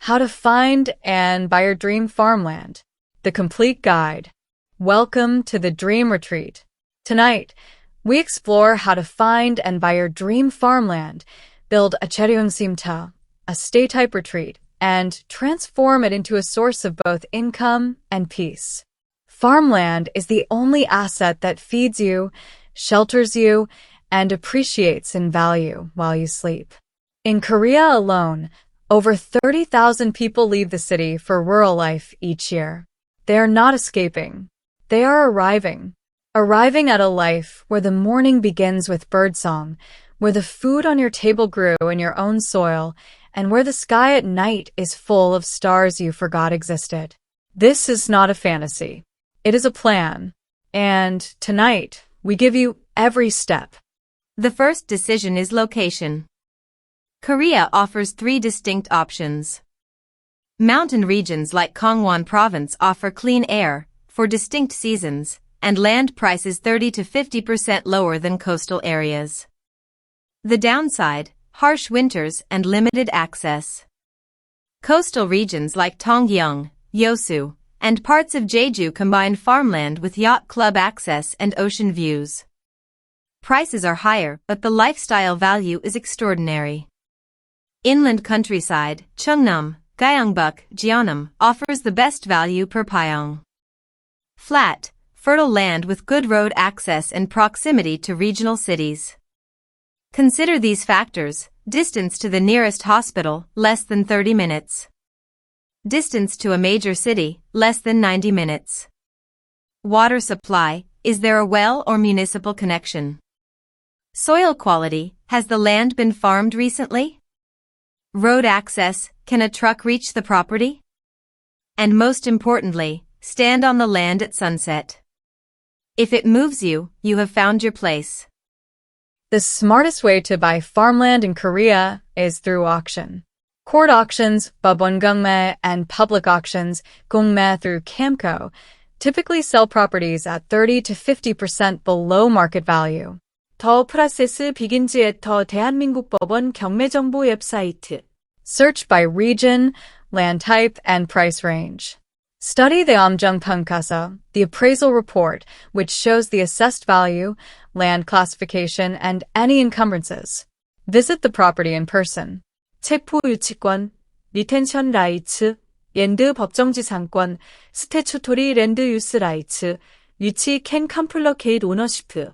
How to Find and Buy Your Dream Farmland. The Complete Guide. Welcome to the Dream Retreat. Tonight, we explore how to find and buy your dream farmland, build a 재래용심터, a stay-type retreat, and transform it into a source of both income and peace. Farmland is the only asset that feeds you, shelters you, and appreciates in value while you sleep. In Korea alone, over 30,000 people leave the city for rural life each year. They are not escaping. They are arriving at a life where the morning begins with birdsong, where the food on your table grew in your own soil, and where the sky at night is full of stars you forgot existed. This is not a fantasy. It is a plan. And tonight, we give you every step. The first decision is location. Korea offers 3 distinct options. Mountain regions like Gangwon Province offer clean air for distinct seasons, and land prices 30 to 50% lower than coastal areas. The downside, harsh winters and limited access. Coastal regions like Tongyeong, Yeosu, and parts of Jeju combine farmland with yacht club access and ocean views. Prices are higher, but the lifestyle value is extraordinary. Inland countryside, Cheongnam, Gyeongbuk, Jeonnam offers the best value per pyeong. Flat, fertile land with good road access and proximity to regional cities. Consider these factors: distance to the nearest hospital, less than 30 minutes. Distance to a major city, less than 90 minutes. Water supply, is there a well or municipal connection? Soil quality, has the land been farmed recently? Road access, can a truck reach the property? And most importantly, stand on the land at sunset. If it moves you, you have found your place. The smartest way to buy farmland in Korea is through auction. Court auctions, babonggeongmae, and public auctions, gongmae through Camco, typically sell properties at 30 to 50% below market value. 더 프로세스 비긴즈에터 대한민국 법원 경매정보 웹사이트. Search by region, land type, and price range. Study the 엄정평가서, the appraisal report, which shows the assessed value, land classification, and any encumbrances. Visit the property in person. 체포 유치권, 리텐션 라이츠, 랜드 법정지상권, 스태추토리 랜드 유스 라이츠, 유치 캔 컴플러케이트 오너시프.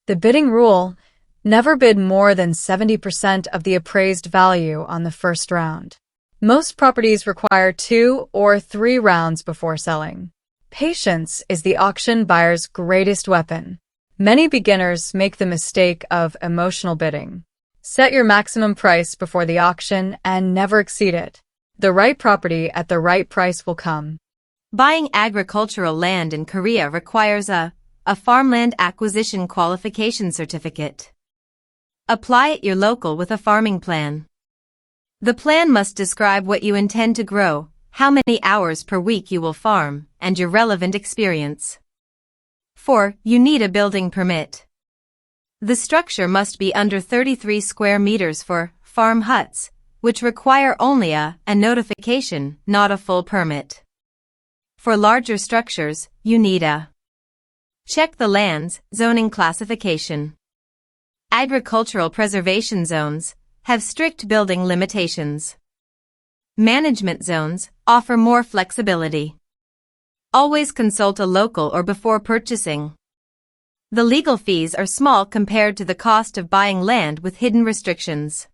The bidding rule: never bid more than 70% of the appraised value on the first round. Most properties require 2 or 3 rounds before selling. Patience is the auction buyer's greatest weapon. Many beginners make the mistake of emotional bidding. Set your maximum price before the auction and never exceed it. The right property at the right price will come. Buying agricultural land in Korea requires a farmland acquisition qualification certificate. Apply at your local with a farming plan. The plan must describe what you intend to grow, how many hours per week you will farm, and your relevant experience. 4. You need a building permit. The structure must be under 33 square meters for farm huts, which require only a notification, not a full permit. For larger structures, you need a check the land's zoning classification. Agricultural preservation zones have strict building limitations. Management zones offer more flexibility. Always consult a local or before purchasing. The legal fees are small compared to the cost of buying land with hidden restrictions.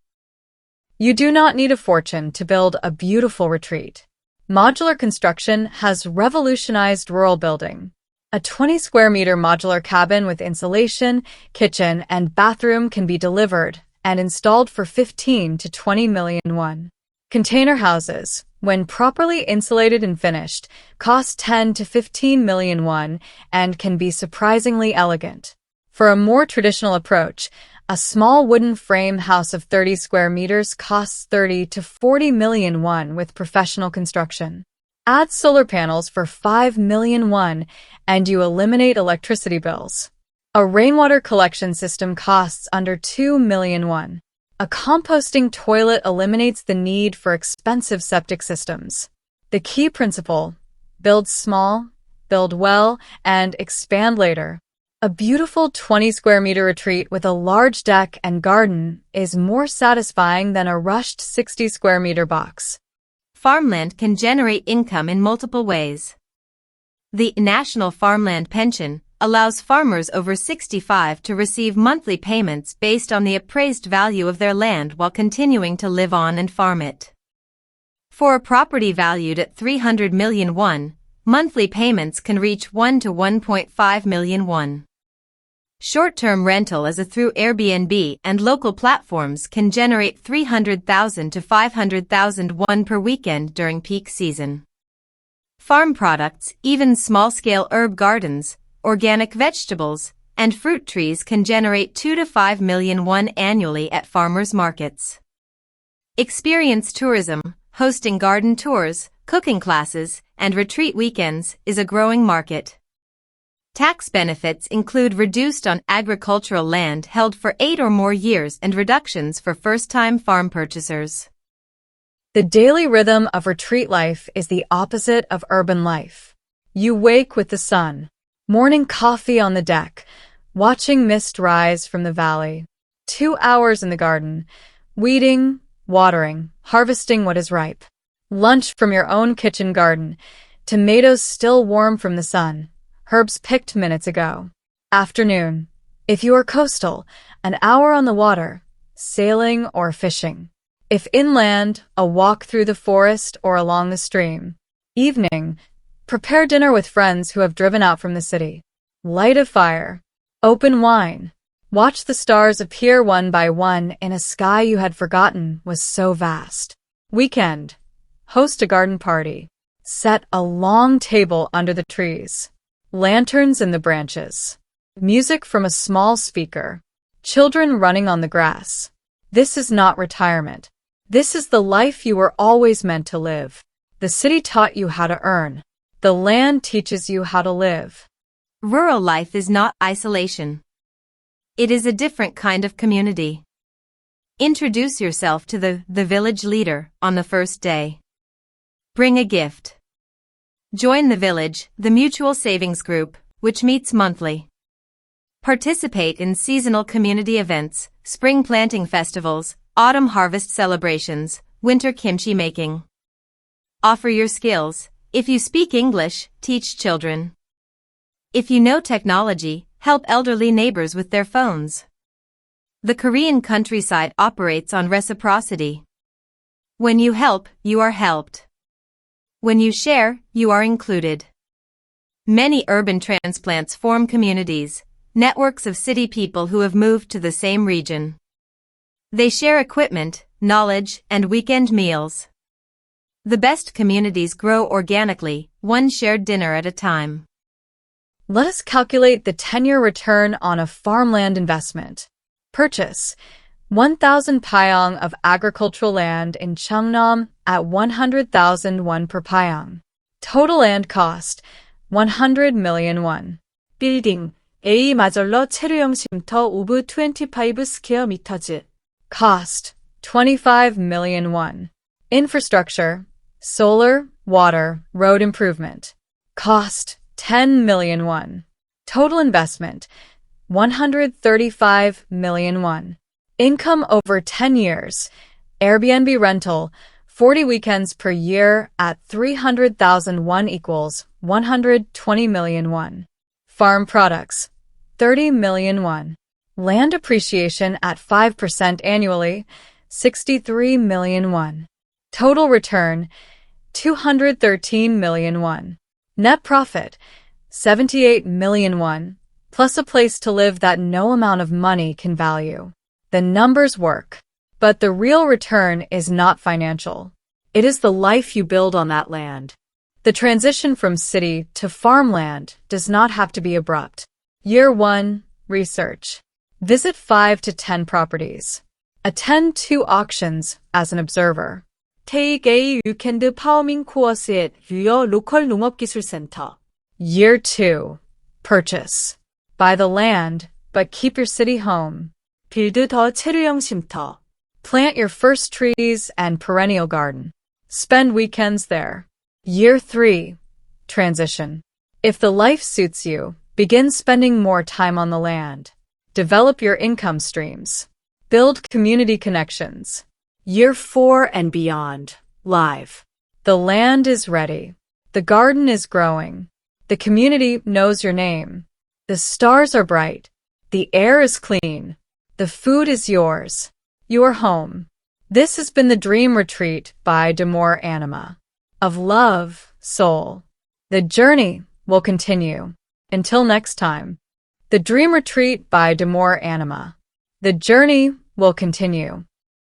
You do not need a fortune to build a beautiful retreat. Modular construction has revolutionized rural building. A 20 square meter modular cabin with insulation, kitchen, and bathroom can be delivered and installed for 15 to 20 million won. Container houses, when properly insulated and finished, cost 10 to 15 million won and can be surprisingly elegant. For a more traditional approach, a small wooden frame house of 30 square meters costs 30 to 40 million won with professional construction. Add solar panels for 5 million won and you eliminate electricity bills. A rainwater collection system costs under 2 million won. A composting toilet eliminates the need for expensive septic systems. The key principle: build small, build well, and expand later. A beautiful 20 square meter retreat with a large deck and garden is more satisfying than a rushed 60 square meter box. Farmland can generate income in multiple ways. The National Farmland Pension allows farmers over 65 to receive monthly payments based on the appraised value of their land while continuing to live on and farm it. For a property valued at 300 million won, monthly payments can reach 1 to 1.5 million won. Short-term rental as a through Airbnb and local platforms can generate 300,000 to 500,000 won per weekend during peak season. Farm products, even small-scale herb gardens, organic vegetables, and fruit trees can generate 2 to 5 million won annually at farmers' markets. Experience tourism, hosting garden tours, cooking classes, and retreat weekends is a growing market. Tax benefits include reduced on agricultural land held for 8 or more years and reductions for first-time farm purchasers. The daily rhythm of retreat life is the opposite of urban life. You wake with the sun, morning coffee on the deck, watching mist rise from the valley, 2 hours in the garden, weeding, watering, harvesting what is ripe, lunch from your own kitchen garden, tomatoes still warm from the sun, herbs picked minutes ago. Afternoon, if you are coastal, an hour on the water, sailing or fishing. If inland, a walk through the forest or along the stream. Evening, prepare dinner with friends who have driven out from the city. Light a fire. Open wine. Watch the stars appear one by one in a sky you had forgotten was so vast. Weekend. Host a garden party. Set a long table under the trees. Lanterns in the branches. Music from a small speaker. Children running on the grass. This is not retirement. This is the life you were always meant to live. The city taught you how to earn. The land teaches you how to live. Rural life is not isolation. It is a different kind of community. Introduce yourself to the village leader on the first day. Bring a gift. Join the village, the mutual savings group, which meets monthly. Participate in seasonal community events, spring planting festivals, autumn harvest celebrations, winter kimchi making. Offer your skills. If you speak English, teach children. If you know technology, help elderly neighbors with their phones. The Korean countryside operates on reciprocity. When you help, you are helped. When you share, you are included. Many urban transplants form communities, networks of city people who have moved to the same region. They share equipment, knowledge, and weekend meals. The best communities grow organically, one shared dinner at a time. Let us calculate the 10-year return on a farmland investment. Purchase 1,000 payong of agricultural land in Cheongnam at 100,000 won per payong. Total land cost 100 million won. 빌딩 A 마절러 체류형 쉼터 오브 25 스퀘어 미터즈. Cost 25 million won. Infrastructure, solar, water, road improvement. Cost 10 million won. Total investment 135 million won. Income over 10 years. Airbnb rental 40 weekends per year at 300,000 won equals 120 million won. Farm products 30 million won. Land appreciation at 5% annually 63 million won. Total return 213 million won. Net profit 78 million won, plus a place to live that no amount of money can value. The numbers work, but the real return is not financial. It is the life you build on that land. The transition from city to farmland does not have to be abrupt. Year 1, research. Visit 5 to 10 properties. Attend 2 auctions as an observer. Take a weekend 파워밍 코어스 at your local 농업기술센터. Year 2, purchase. Buy the land, but keep your city home. 빌드 더 체류형 쉼터. Plant your first trees and perennial garden. Spend weekends there. Year 3. Transition. If the life suits you, begin spending more time on the land. Develop your income streams. Build community connections. Year 4 and beyond. Live. The land is ready. The garden is growing. The community knows your name. The stars are bright. The air is clean. The food is yours. Your home. This has been the Dream Retreat by Anima. Of love, soul. The journey will continue. Until next time. The Dream Retreat by Anima. The journey will continue.